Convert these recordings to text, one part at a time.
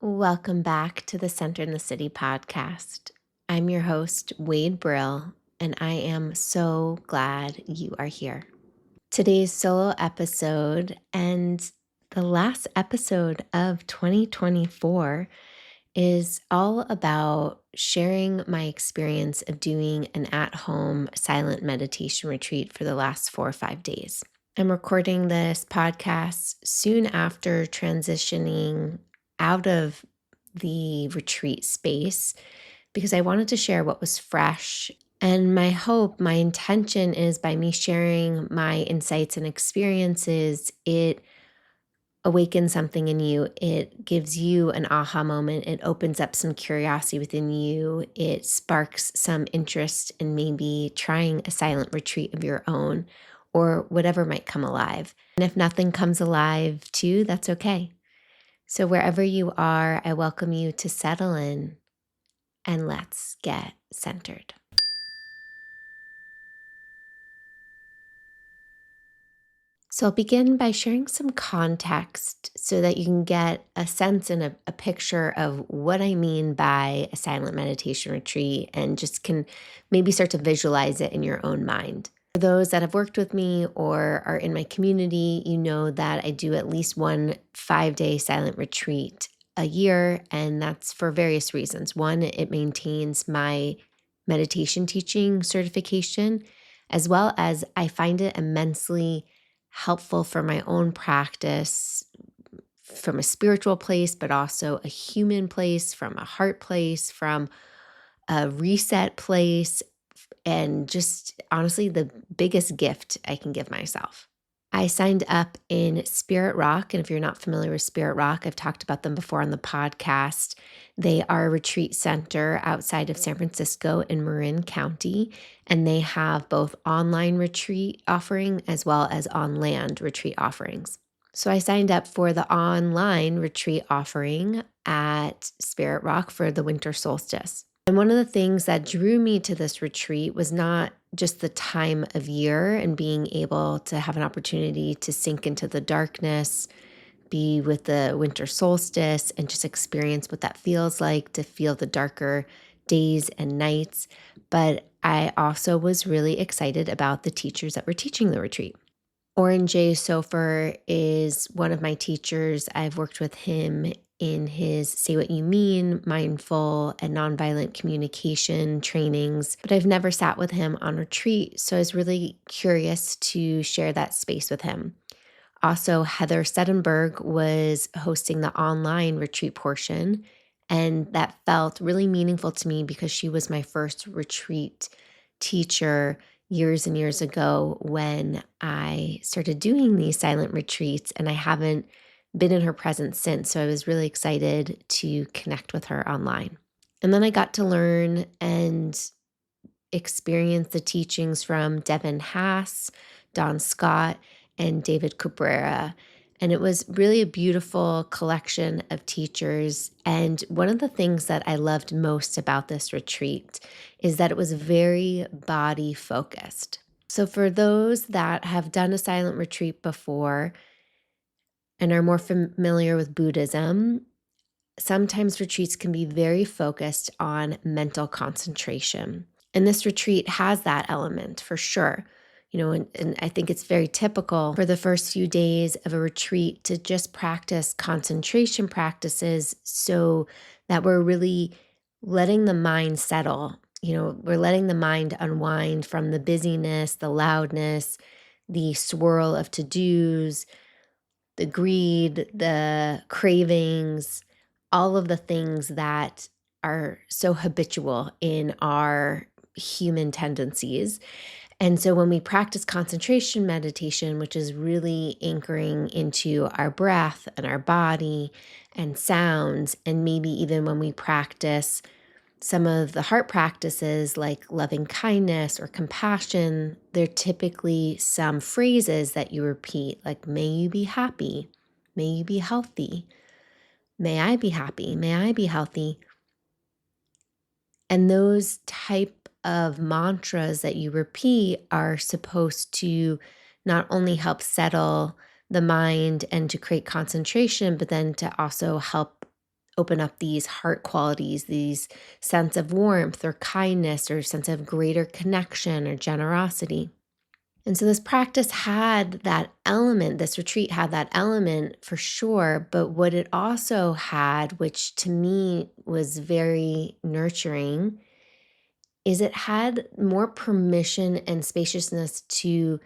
Welcome back to the Center in the City podcast. I'm your host, Wade Brill, and I am so glad you are here. Today's solo episode and the last episode of 2024 is all about sharing my experience of doing an at-home silent meditation retreat for the last 4 or 5 days. I'm recording this podcast soon after transitioning out of the retreat space because I wanted to share what was fresh. And my hope, my intention is by me sharing my insights and experiences, it awakens something in you. It gives you an aha moment. It opens up some curiosity within you. It sparks some interest in maybe trying a silent retreat of your own or whatever might come alive. And if nothing comes alive too, that's okay. So wherever you are, I welcome you to settle in and let's get centered. So I'll begin by sharing some context so that you can get a sense and a picture of what I mean by a silent meditation retreat and just can maybe start to visualize it in your own mind. For those that have worked with me or are in my community, you know that I do at least one 5-day silent retreat a year, and that's for various reasons. One, it maintains my meditation teaching certification, as well as I find it immensely helpful for my own practice from a spiritual place, but also a human place, from a heart place, from a reset place, and just honestly, the biggest gift I can give myself. I signed up in Spirit Rock. And if you're not familiar with Spirit Rock, I've talked about them before on the podcast. They are a retreat center outside of San Francisco in Marin County. And they have both online retreat offering as well as on land retreat offerings. So I signed up for the online retreat offering at Spirit Rock for the winter solstice. And one of the things that drew me to this retreat was not just the time of year and being able to have an opportunity to sink into the darkness, be with the winter solstice, and just experience what that feels like to feel the darker days and nights. But I also was really excited about the teachers that were teaching the retreat. Oren J. Sofer is one of my teachers. I've worked with him in his Say What You Mean, mindful and nonviolent communication trainings, but I've never sat with him on retreat. So I was really curious to share that space with him. Also, Heather Seddenberg was hosting the online retreat portion, and that felt really meaningful to me because she was my first retreat teacher years and years ago when I started doing these silent retreats, and I haven't been in her presence since. So I was really excited to connect with her online. And then I got to learn and experience the teachings from Devin Haas, Don Scott, and David Cabrera. And it was really a beautiful collection of teachers. And one of the things that I loved most about this retreat is that it was very body focused. So for those that have done a silent retreat before and are more familiar with Buddhism, sometimes retreats can be very focused on mental concentration. And this retreat has that element for sure. And I think it's very typical for the first few days of a retreat to just practice concentration practices so that we're really letting the mind settle. We're letting the mind unwind from the busyness, the loudness, the swirl of to-dos, the greed, the cravings, all of the things that are so habitual in our human tendencies. And so when we practice concentration meditation, which is really anchoring into our breath and our body and sounds, and maybe even when we practice some of the heart practices like loving kindness or compassion, there are typically some phrases that you repeat, like, may you be happy, may you be healthy, may I be happy, may I be healthy. And those type of mantras that you repeat are supposed to not only help settle the mind and to create concentration, but then to also help open up these heart qualities, these sense of warmth or kindness or sense of greater connection or generosity. And so this practice had that element, this retreat had that element for sure. But what it also had, which to me was very nurturing, is it had more permission and spaciousness to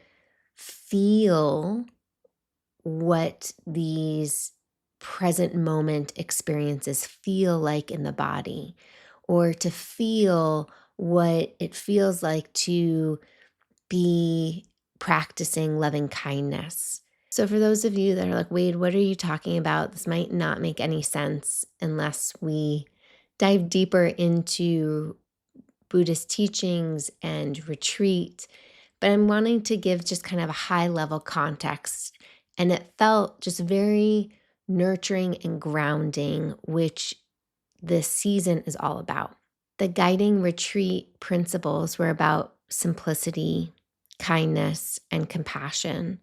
feel what these present moment experiences feel like in the body, or to feel what it feels like to be practicing loving kindness. So, for those of you that are like, Wade, what are you talking about? This might not make any sense unless we dive deeper into Buddhist teachings and retreat. But I'm wanting to give just kind of a high level context. And it felt just very nurturing and grounding, which this season is all about. The guiding retreat principles were about simplicity, kindness, and compassion.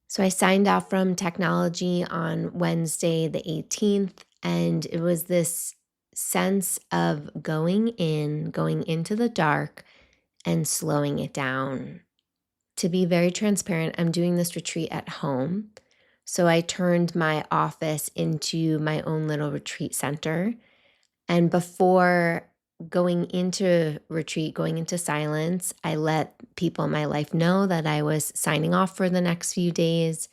So I signed off from technology on Wednesday, the 18th, and it was this sense of going into the dark and slowing it down. To be very transparent, I'm doing this retreat at home. So I turned my office into my own little retreat center. And before going into retreat, going into silence, I let people in my life know that I was signing off for the next few days.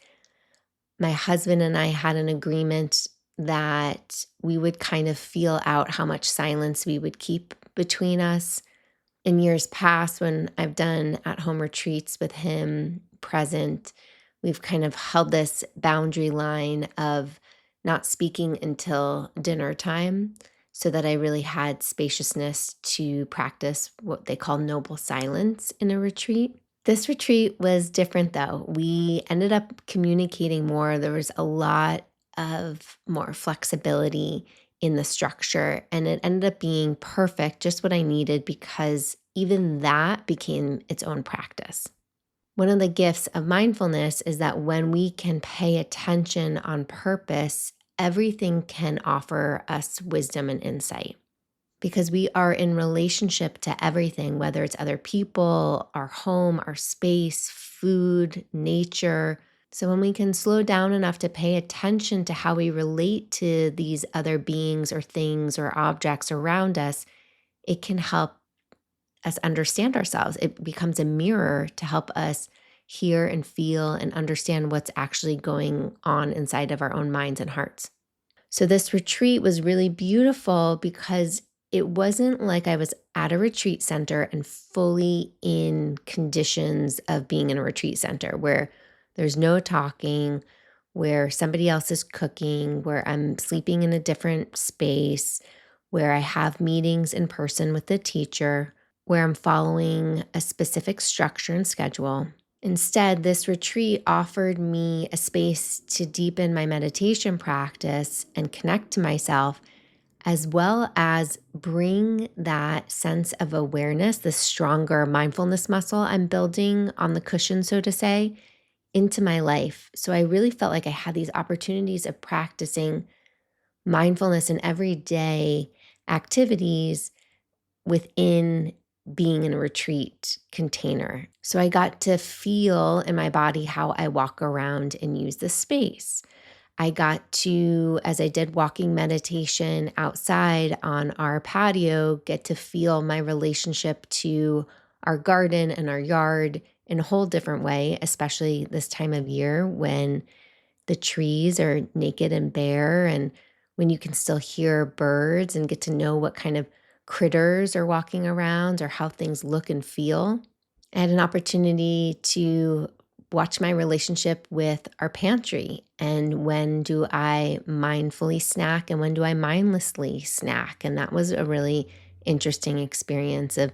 My husband and I had an agreement that we would kind of feel out how much silence we would keep between us. In years past, when I've done at-home retreats with him present, we've kind of held this boundary line of not speaking until dinner time so that I really had spaciousness to practice what they call noble silence in a retreat. This retreat was different though. We ended up communicating more. There was a lot of more flexibility in the structure, and it ended up being perfect, just what I needed, because even that became its own practice. One of the gifts of mindfulness is that when we can pay attention on purpose, everything can offer us wisdom and insight, because we are in relationship to everything, whether it's other people, our home, our space, food, nature. So when we can slow down enough to pay attention to how we relate to these other beings or things or objects around us, it can help us understand ourselves. It becomes a mirror to help us hear and feel and understand what's actually going on inside of our own minds and hearts. So this retreat was really beautiful because it wasn't like I was at a retreat center and fully in conditions of being in a retreat center where there's no talking, where somebody else is cooking, where I'm sleeping in a different space, where I have meetings in person with the teacher, where I'm following a specific structure and schedule. Instead, this retreat offered me a space to deepen my meditation practice and connect to myself, as well as bring that sense of awareness, the stronger mindfulness muscle I'm building on the cushion, so to say, into my life. So I really felt like I had these opportunities of practicing mindfulness in everyday activities within being in a retreat container. So I got to feel in my body how I walk around and use the space. I got to, as I did walking meditation outside on our patio, get to feel my relationship to our garden and our yard in a whole different way, especially this time of year when the trees are naked and bare, and when you can still hear birds and get to know what kind of critters are walking around or how things look and feel. I had an opportunity to watch my relationship with our pantry, and when do I mindfully snack and when do I mindlessly snack. And that was a really interesting experience of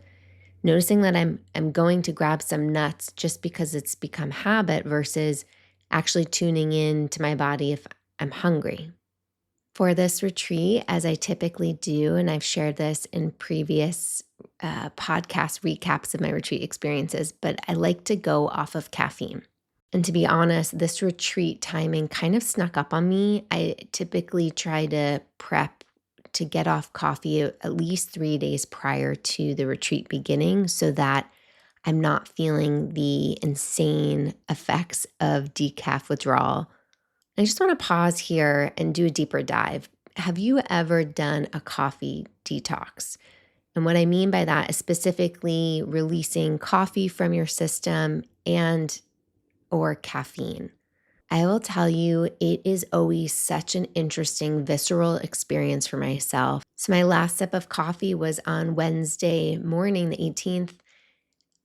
noticing that I'm going to grab some nuts just because it's become habit versus actually tuning in to my body if I'm hungry. For this retreat, as I typically do, and I've shared this in previous podcast recaps of my retreat experiences, but I like to go off of caffeine. And to be honest, this retreat timing kind of snuck up on me. I typically try to prep to get off coffee at least 3 days prior to the retreat beginning so that I'm not feeling the insane effects of decaf withdrawal. I just want to pause here and do a deeper dive. Have you ever done a coffee detox? And what I mean by that is specifically releasing coffee from your system and or caffeine. I will tell you, it is always such an interesting, visceral experience for myself. So, my last sip of coffee was on Wednesday morning, the 18th.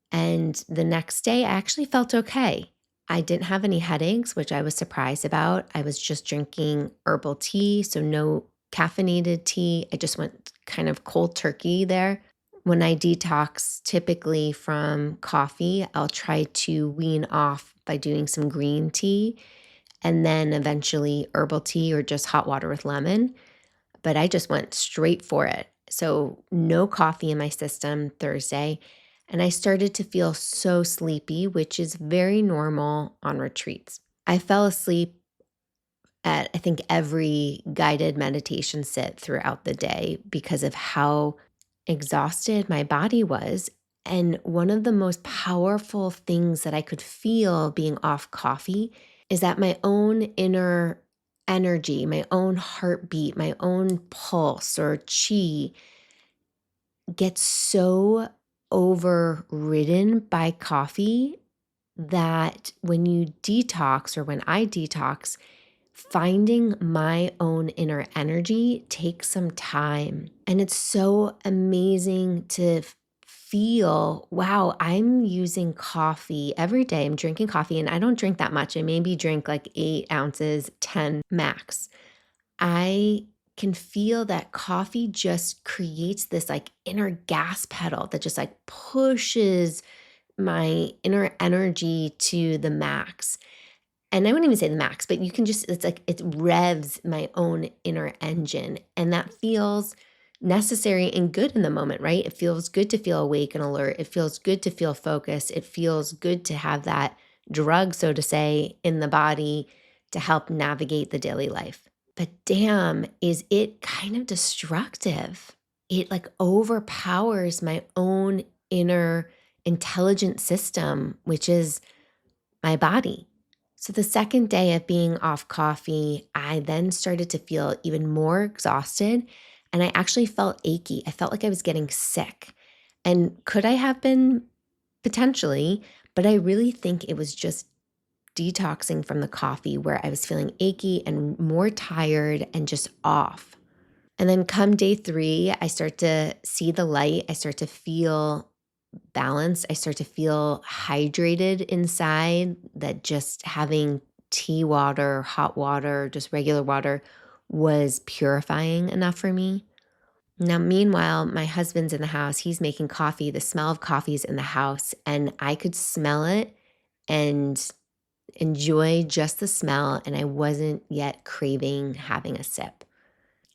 And the next day, I actually felt okay. I didn't have any headaches, which I was surprised about. I was just drinking herbal tea, so no caffeinated tea. I just went kind of cold turkey there. When I detox, typically from coffee, I'll try to wean off by doing some green tea and then eventually herbal tea or just hot water with lemon. But I just went straight for it. So, no coffee in my system Thursday. And I started to feel so sleepy, which is very normal on retreats. I fell asleep at, I think, every guided meditation sit throughout the day because of how exhausted my body was. And one of the most powerful things that I could feel being off coffee is that my own inner energy, my own heartbeat, my own pulse or chi gets so overridden by coffee that when you detox or when I detox, finding my own inner energy takes some time. And it's so amazing to feel, wow, I'm using coffee every day. I'm drinking coffee and I don't drink that much. I maybe drink like 8 ounces, 10 max. I can feel that coffee just creates this like inner gas pedal that just like pushes my inner energy to the max. And I wouldn't even say the max, but you can just, it's like it revs my own inner engine. And that feels necessary and good in the moment, right? It feels good to feel awake and alert. It feels good to feel focused. It feels good to have that drug, so to say, in the body to help navigate the daily life. But damn, is it kind of destructive? It like overpowers my own inner intelligent system, which is my body. So the second day of being off coffee, I then started to feel even more exhausted and I actually felt achy. I felt like I was getting sick. And could I have been? Potentially, but I really think it was just detoxing from the coffee where I was feeling achy and more tired and just off. And then come day 3, I start to see the light. I start to feel balanced. I start to feel hydrated inside, that just having tea water, hot water, just regular water was purifying enough for me. Now, meanwhile, my husband's in the house. He's making coffee. The smell of coffee is in the house, and I could smell it and enjoy just the smell. And I wasn't yet craving having a sip.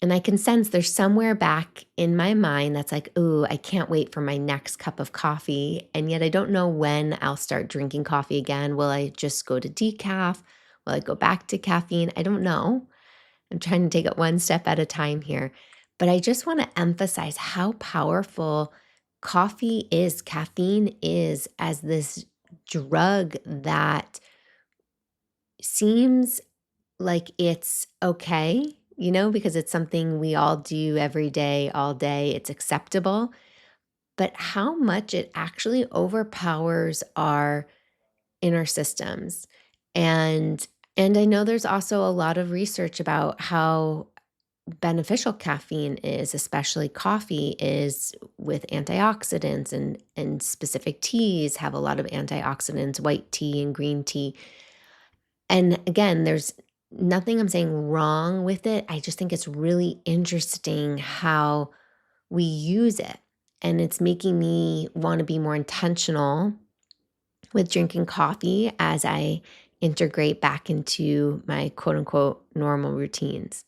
And I can sense there's somewhere back in my mind that's like, ooh, I can't wait for my next cup of coffee. And yet I don't know when I'll start drinking coffee again. Will I just go to decaf? Will I go back to caffeine? I don't know. I'm trying to take it one step at a time here. But I just want to emphasize how powerful coffee is, caffeine is, as this drug that seems like it's okay, because it's something we all do every day, all day. It's acceptable. But how much it actually overpowers our inner systems. And and I know there's also a lot of research about how beneficial caffeine is, especially coffee is, with antioxidants, and specific teas have a lot of antioxidants, white tea and green tea. And again, there's nothing I'm saying wrong with it. I just think it's really interesting how we use it. And it's making me want to be more intentional with drinking coffee as I integrate back into my quote unquote normal routines.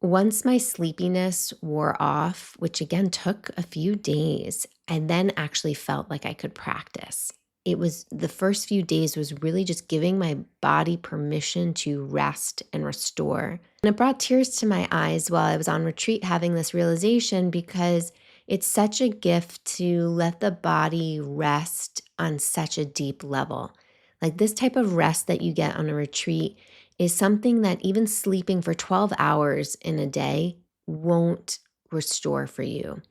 Once my sleepiness wore off, which again took a few days, I then actually felt like I could practice. it was the first few days was really just giving my body permission to rest and restore. And it brought tears to my eyes while I was on retreat having this realization because it's such a gift to let the body rest on such a deep level. Like this type of rest that you get on a retreat is something that even sleeping for 12 hours in a day won't restore for you.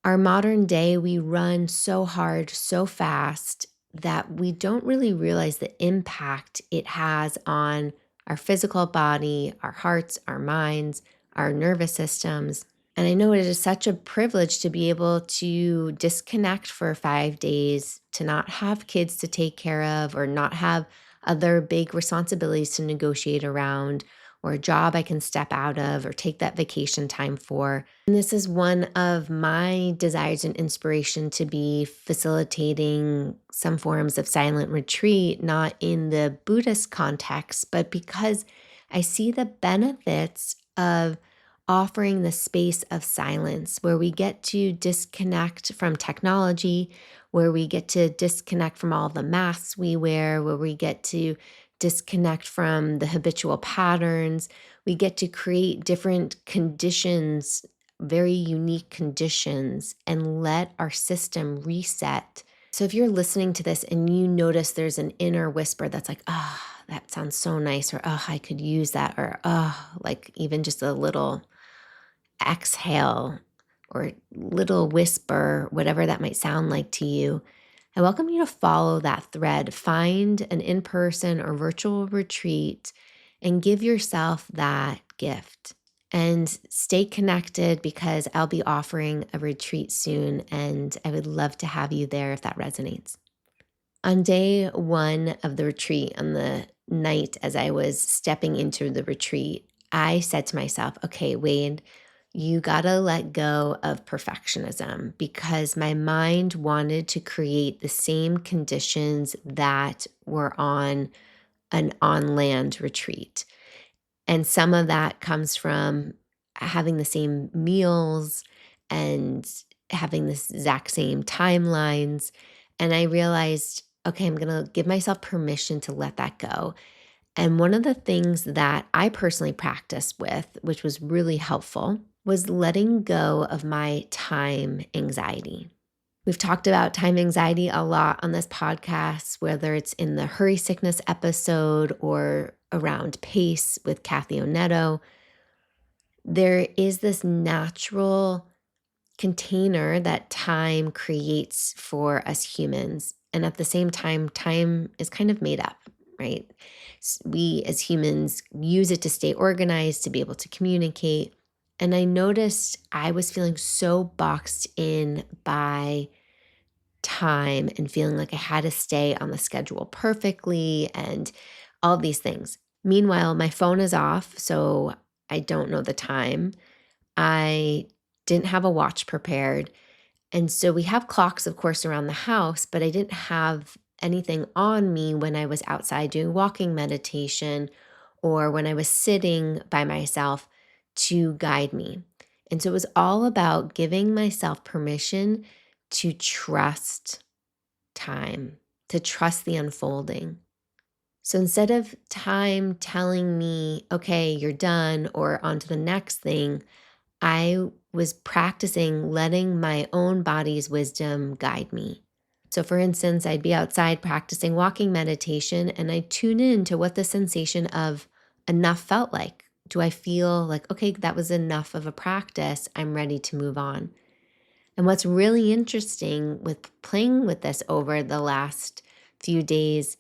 Our modern day, we run so hard, so fast that we don't really realize the impact it has on our physical body, our hearts, our minds, our nervous systems. And I know it is such a privilege to be able to disconnect for 5 days, to not have kids to take care of, or not have other big responsibilities to negotiate around, or a job I can step out of or take that vacation time for. And this is one of my desires and inspiration to be facilitating some forms of silent retreat, not in the Buddhist context, but because I see the benefits of offering the space of silence where we get to disconnect from technology, where we get to disconnect from all the masks we wear, where we get to disconnect from the habitual patterns. We get to create different conditions, very unique conditions, and let our system reset. So if you're listening to this and you notice there's an inner whisper that's like, ah, oh, that sounds so nice, or oh, I could use that, or oh, like even just a little exhale or little whisper, whatever that might sound like to you, I welcome you to follow that thread. Find an in person or virtual retreat and give yourself that gift. And stay connected because I'll be offering a retreat soon, and I would love to have you there if that resonates. On day one of the retreat, on the night as I was stepping into the retreat, I said to myself, okay, Wade, you gotta let go of perfectionism because my mind wanted to create the same conditions that were on an on land retreat. And some of that comes from having the same meals and having the exact same timelines. And I realized, okay, I'm going to give myself permission to let that go. And one of the things that I personally practiced with, which was really helpful, was letting go of my time anxiety. We've talked about time anxiety a lot on this podcast, whether it's in the hurry sickness episode or around pace with Kathy Onetto. There is this natural container that time creates for us humans. And at the same time, time is kind of made up, right? We as humans use it to stay organized, to be able to communicate. And I noticed I was feeling so boxed in by time and feeling like I had to stay on the schedule perfectly and all these things. Meanwhile, my phone is off, so I don't know the time. I didn't have a watch prepared. And so we have clocks, of course, around the house, but I didn't have anything on me when I was outside doing walking meditation or when I was sitting by myself to guide me. And so it was all about giving myself permission to trust time, to trust the unfolding. So instead of time telling me, okay, you're done or on to the next thing, I was practicing letting my own body's wisdom guide me. So, for instance, I'd be outside practicing walking meditation and I'd tune in to what the sensation of enough felt like. Do I feel like, okay, that was enough of a practice? I'm ready to move on. And what's really interesting with playing with this over the last few days,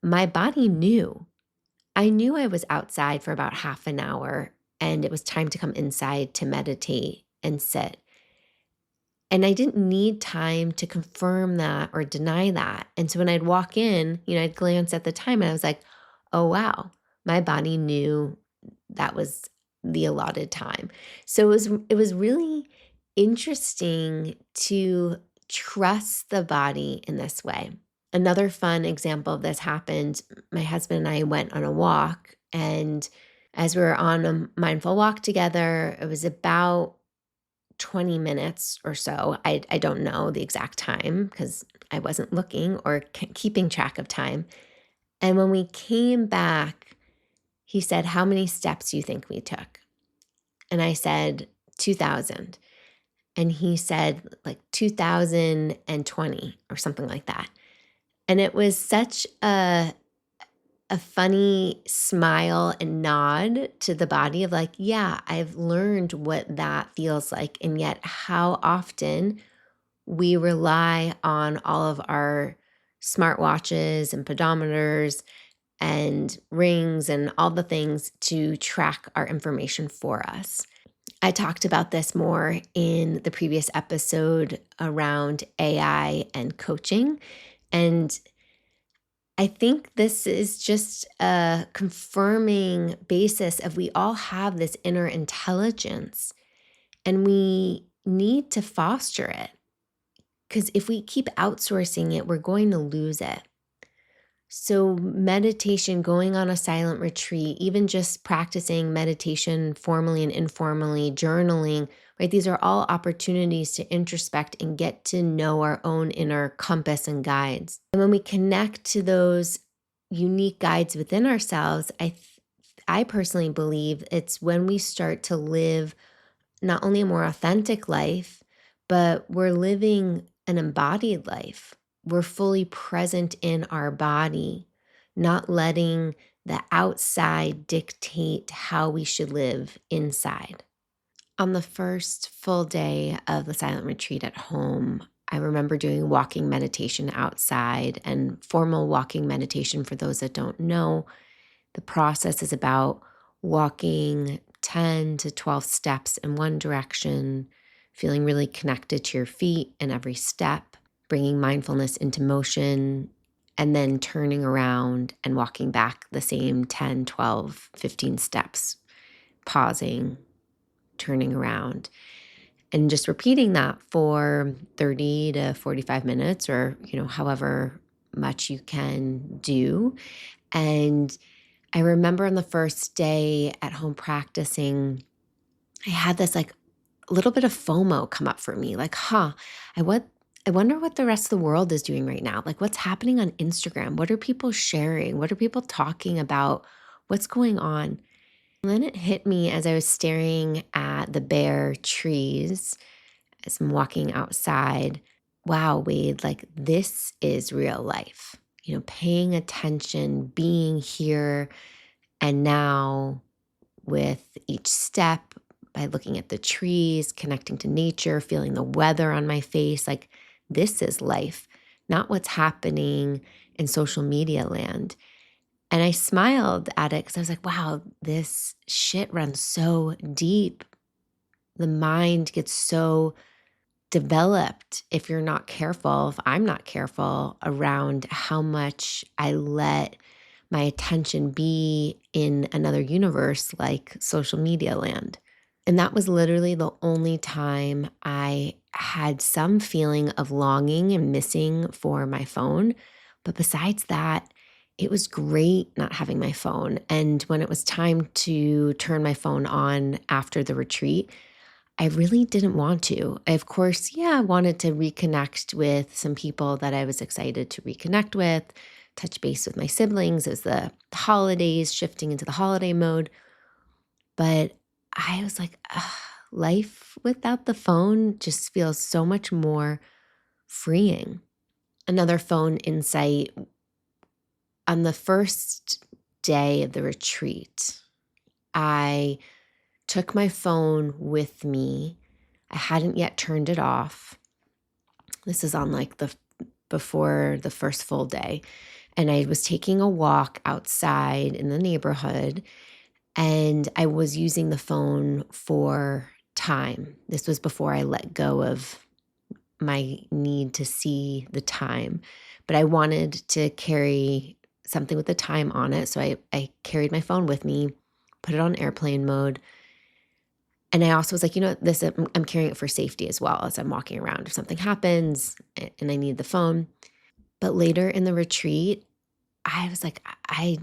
my body knew. I knew I was outside for about half an hour and it was time to come inside to meditate and sit. And I didn't need time to confirm that or deny that. And so when I'd walk in, I'd glance at the time and I was like, oh, wow, my body knew that was the allotted time. So it was really interesting to trust the body in this way. Another fun example of this happened. My husband and I went on a walk, and as we were on a mindful walk together, it was about 20 minutes or so. I don't know the exact time because I wasn't looking or keeping track of time. And when we came back, he said, "How many steps do you think we took?" And I said, 2,000. And he said, like 2,020 or something like that. And it was such a funny smile and nod to the body of like, yeah, I've learned what that feels like. And yet, how often we rely on all of our smartwatches and pedometers and rings and all the things to track our information for us. I talked about this more in the previous episode around AI and coaching. And I think this is just a confirming basis of we all have this inner intelligence and we need to foster it. Because if we keep outsourcing it, we're going to lose it. So, meditation, going on a silent retreat, even just practicing meditation formally and informally, journaling, right? These are all opportunities to introspect and get to know our own inner compass and guides. And when we connect to those unique guides within ourselves, I personally believe it's when we start to live not only a more authentic life, but we're living an embodied life. We're fully present in our body, not letting the outside dictate how we should live inside. On the first full day of the silent retreat at home, I remember doing walking meditation outside. And formal walking meditation, for those that don't know, the process is about walking 10 to 12 steps in one direction, feeling really connected to your feet in every step, bringing mindfulness into motion, and then turning around and walking back the same 10, 12, 15 steps, pausing, turning around, and just repeating that for 30 to 45 minutes or, however much you can do. And I remember on the first day at home practicing, I had this like a little bit of FOMO come up for me. Like, I wonder what the rest of the world is doing right now. Like, what's happening on Instagram? What are people sharing? What are people talking about? What's going on? And then it hit me as I was staring at the bare trees as I'm walking outside. Wow, Wade, like this is real life. Paying attention, being here and now with each step, by looking at the trees, connecting to nature, feeling the weather on my face, like this is life, not what's happening in social media land. And I smiled at it because I was like, wow, this shit runs so deep. The mind gets so developed if you're not careful, if I'm not careful around how much I let my attention be in another universe like social media land. And that was literally the only time I had some feeling of longing and missing for my phone. But besides that, it was great not having my phone. And when it was time to turn my phone on after the retreat, I really didn't want to. Of course, I wanted to reconnect with some people that I was excited to reconnect with, touch base with my siblings as the holidays, shifting into the holiday mode. But I was like, life without the phone just feels so much more freeing. Another phone insight on the first day of the retreat, I took my phone with me. I hadn't yet turned it off. This is on like before the first full day. And I was taking a walk outside in the neighborhood and I was using the phone for time. This was before I let go of my need to see the time, but I wanted to carry something with the time on it. So I carried my phone with me, put it on airplane mode. And I also was like, this, I'm carrying it for safety as well as I'm walking around. If something happens and I need the phone. But later in the retreat, I was like, I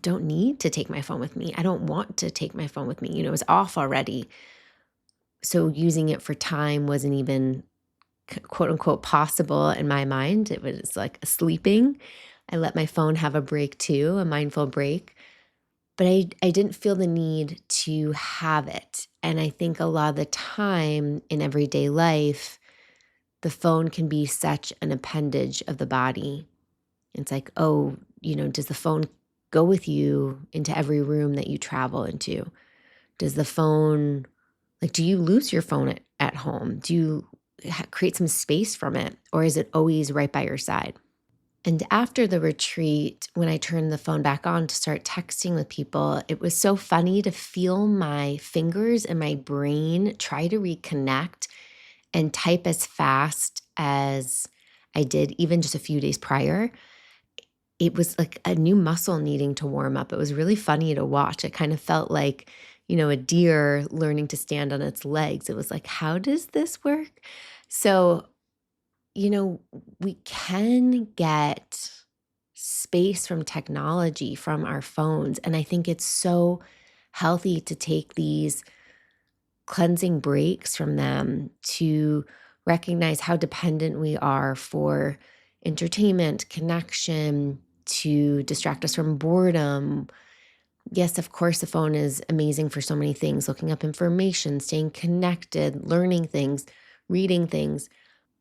don't need to take my phone with me. I don't want to take my phone with me. It was off already. So using it for time wasn't even quote unquote possible in my mind. It was like sleeping. I let my phone have a break too, a mindful break. But I didn't feel the need to have it. And I think a lot of the time in everyday life, the phone can be such an appendage of the body. It's like, oh, does the phone go with you into every room that you travel into? Does the phone, like, do you lose your phone at home? Do you create some space from it? Or is it always right by your side? And after the retreat, when I turned the phone back on to start texting with people, it was so funny to feel my fingers and my brain try to reconnect and type as fast as I did even just a few days prior. It was like a new muscle needing to warm up. It was really funny to watch. It kind of felt like, a deer learning to stand on its legs. It was like, how does this work? So, you know, we can get space from technology, from our phones. And I think it's so healthy to take these cleansing breaks from them to recognize how dependent we are for entertainment, connection, to distract us from boredom. Yes, of course, the phone is amazing for so many things, looking up information, staying connected, learning things, reading things.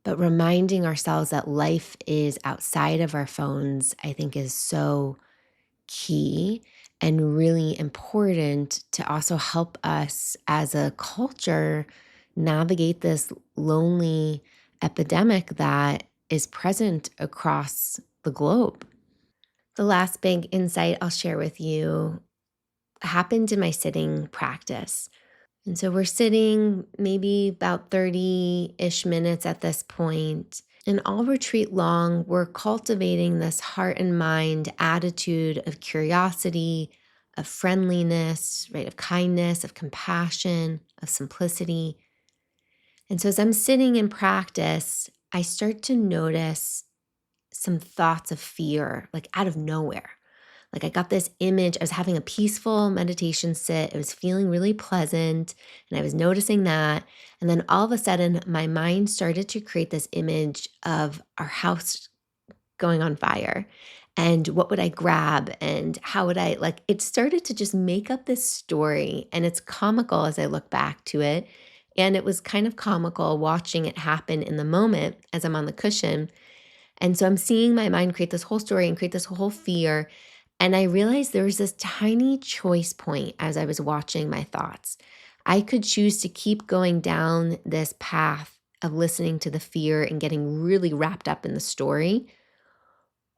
But reminding ourselves that life is outside of our phones, I think, is so key and really important to also help us as a culture navigate this lonely epidemic that is present across the globe. The last big insight I'll share with you happened in my sitting practice. And so we're sitting maybe about 30-ish minutes at this point. And all retreat long, we're cultivating this heart and mind attitude of curiosity, of friendliness, right? Of kindness, of compassion, of simplicity. And so as I'm sitting in practice, I start to notice some thoughts of fear, like out of nowhere. Like I got this image, I was having a peaceful meditation sit. It was feeling really pleasant, and I was noticing that. And then all of a sudden, my mind started to create this image of our house going on fire. And what would I grab? And how would I, like, it started to just make up this story. And it's comical as I look back to it. And it was kind of comical watching it happen in the moment as I'm on the cushion. And so I'm seeing my mind create this whole story and create this whole fear. And I realized there was this tiny choice point as I was watching my thoughts. I could choose to keep going down this path of listening to the fear and getting really wrapped up in the story,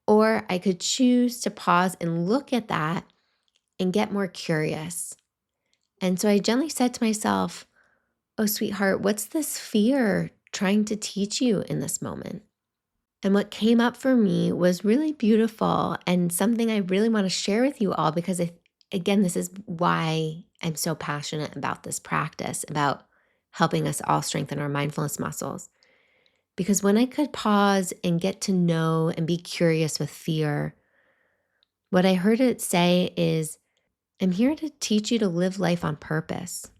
or I could choose to pause and look at that and get more curious. And so I gently said to myself, oh, sweetheart, what's this fear trying to teach you in this moment? And what came up for me was really beautiful and something I really want to share with you all because, again, this is why I'm so passionate about this practice, about helping us all strengthen our mindfulness muscles. Because when I could pause and get to know and be curious with fear, what I heard it say is, I'm here to teach you to live life on purpose,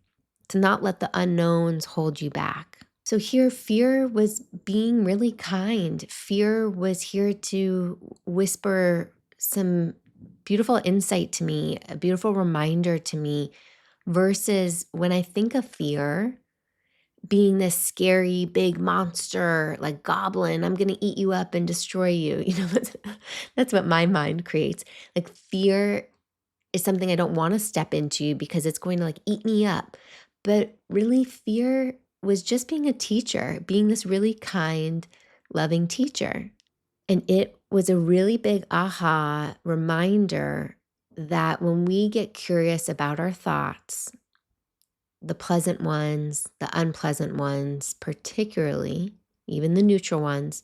to not let the unknowns hold you back. So here, fear was being really kind. Fear was here to whisper some beautiful insight to me, a beautiful reminder to me, versus when I think of fear being this scary big monster, like goblin, I'm going to eat you up and destroy you. That's what my mind creates. Like fear is something I don't want to step into because it's going to like eat me up. But really, fear was just being a teacher, being this really kind, loving teacher. And it was a really big aha reminder that when we get curious about our thoughts, the pleasant ones, the unpleasant ones, particularly, even the neutral ones,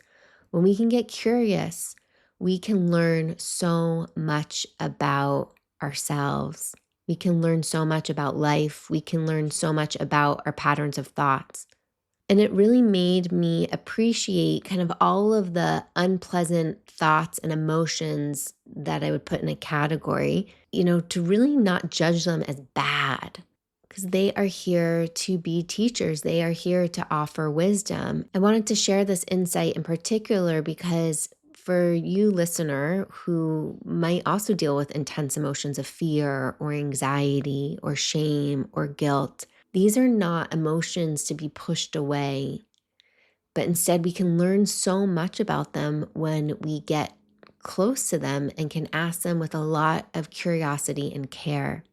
when we can get curious, we can learn so much about ourselves. We can learn so much about life. We can learn so much about our patterns of thoughts. And it really made me appreciate kind of all of the unpleasant thoughts and emotions that I would put in a category, to really not judge them as bad. because they are here to be teachers. They are here to offer wisdom. I wanted to share this insight in particular because for you, listener, who might also deal with intense emotions of fear or anxiety or shame or guilt, these are not emotions to be pushed away, but instead we can learn so much about them when we get close to them and can ask them with a lot of curiosity and care.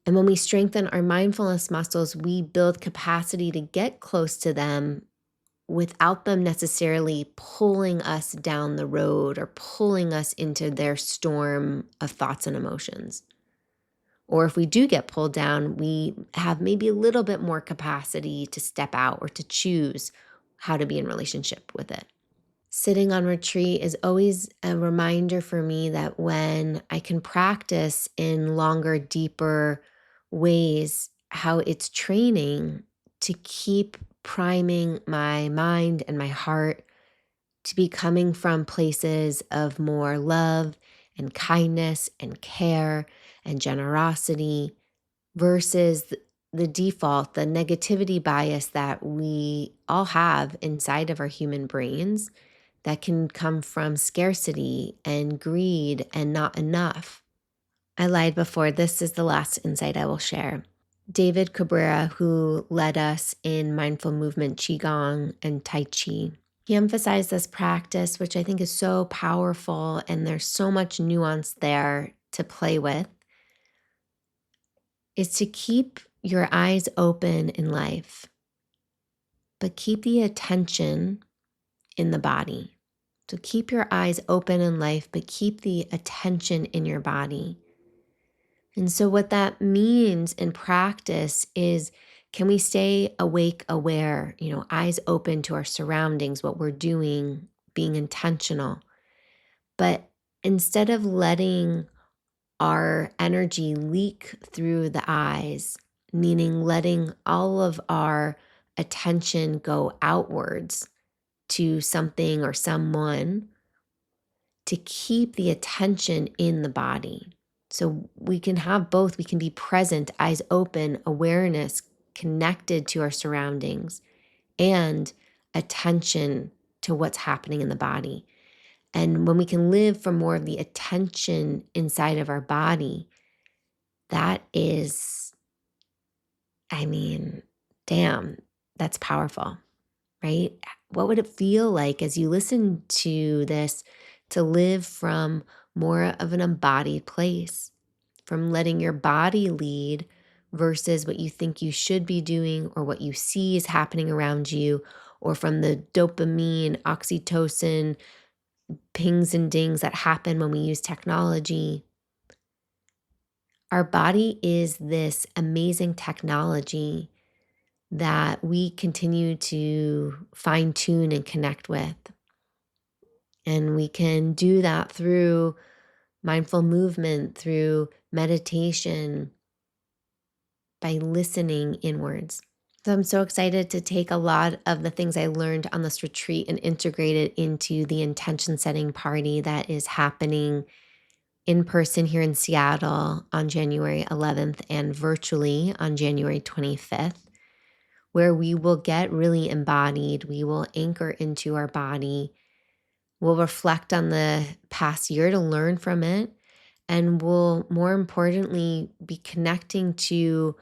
And when we strengthen our mindfulness muscles, we build capacity to get close to them without them necessarily pulling us down the road or pulling us into their storm of thoughts and emotions. Or if we do get pulled down, we have maybe a little bit more capacity to step out or to choose how to be in relationship with it. Sitting on retreat is always a reminder for me that when I can practice in longer, deeper ways, how it's training to keep priming my mind and my heart to be coming from places of more love and kindness and care and generosity versus the default, the negativity bias that we all have inside of our human brains that can come from scarcity and greed and not enough. I lied before. This is the last insight I will share. David Cabrera, who led us in mindful movement, Qigong, and Tai Chi, he emphasized this practice, which I think is so powerful, and there's so much nuance there to play with, is to keep your eyes open in life, but keep the attention in the body. So keep your eyes open in life, but keep the attention in your body. And so what that means in practice is, can we stay awake, aware, eyes open to our surroundings, what we're doing, being intentional. But instead of letting our energy leak through the eyes, meaning letting all of our attention go outwards to something or someone, to keep the attention in the body. So we can have both. We can be present, eyes open, awareness, connected to our surroundings, and attention to what's happening in the body. And when we can live from more of the attention inside of our body, that is, damn, that's powerful, right? What would it feel like as you listen to this to live from more of an embodied place, from letting your body lead versus what you think you should be doing or what you see is happening around you, or from the dopamine, oxytocin, pings and dings that happen when we use technology. Our body is this amazing technology that we continue to fine tune and connect with. And we can do that through mindful movement, through meditation, by listening inwards. So I'm so excited to take a lot of the things I learned on this retreat and integrate it into the intention setting party that is happening in person here in Seattle on January 11th and virtually on January 25th, where we will get really embodied. We will anchor into our body. We'll reflect on the past year to learn from it. And we'll, more importantly, be connecting to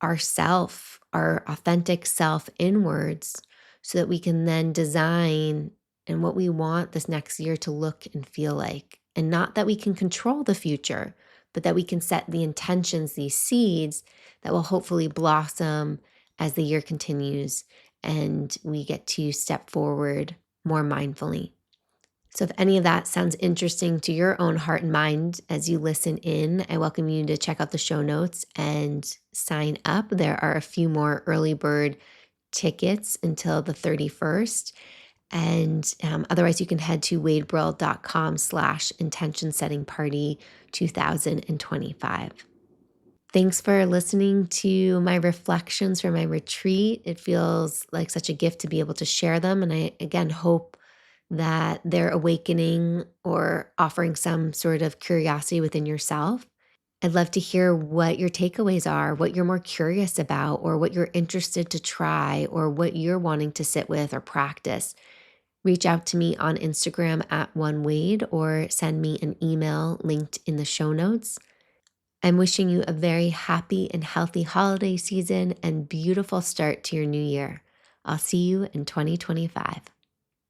ourself, our authentic self inwards, so that we can then design and what we want this next year to look and feel like. And not that we can control the future, but that we can set the intentions, these seeds that will hopefully blossom as the year continues and we get to step forward more mindfully. So if any of that sounds interesting to your own heart and mind as you listen in, I welcome you to check out the show notes and sign up. There are a few more early bird tickets until the 31st. And otherwise, you can head to wadebrill.com/intention setting party 2025. Thanks for listening to my reflections from my retreat. It feels like such a gift to be able to share them. And I, again, hope that they're awakening or offering some sort of curiosity within yourself. I'd love to hear what your takeaways are, what you're more curious about, or what you're interested to try, or what you're wanting to sit with or practice. Reach out to me on Instagram at OneWade or send me an email linked in the show notes. I'm wishing you a very happy and healthy holiday season and beautiful start to your new year. I'll see you in 2025.